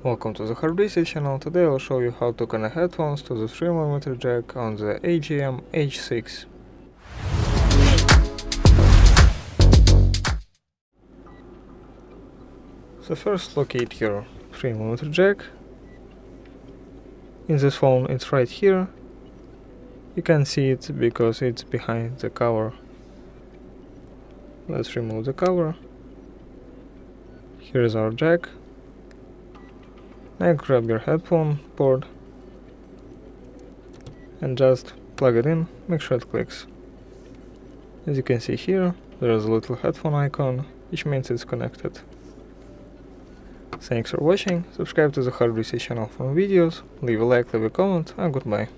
Welcome to the Hard Reset channel. Today I'll show you how to connect headphones to the 3mm jack on the AGM H6. So first locate your 3mm jack. In this phone it's right here. You can see it because it's behind the cover. Let's remove the cover. Here is our jack. Now grab your headphone port and just plug it in, make sure it clicks. As you can see here, there is a little headphone icon, which means it's connected. Thanks for watching, subscribe to the Hard Reset channel for more videos, leave a like, leave a comment, and goodbye.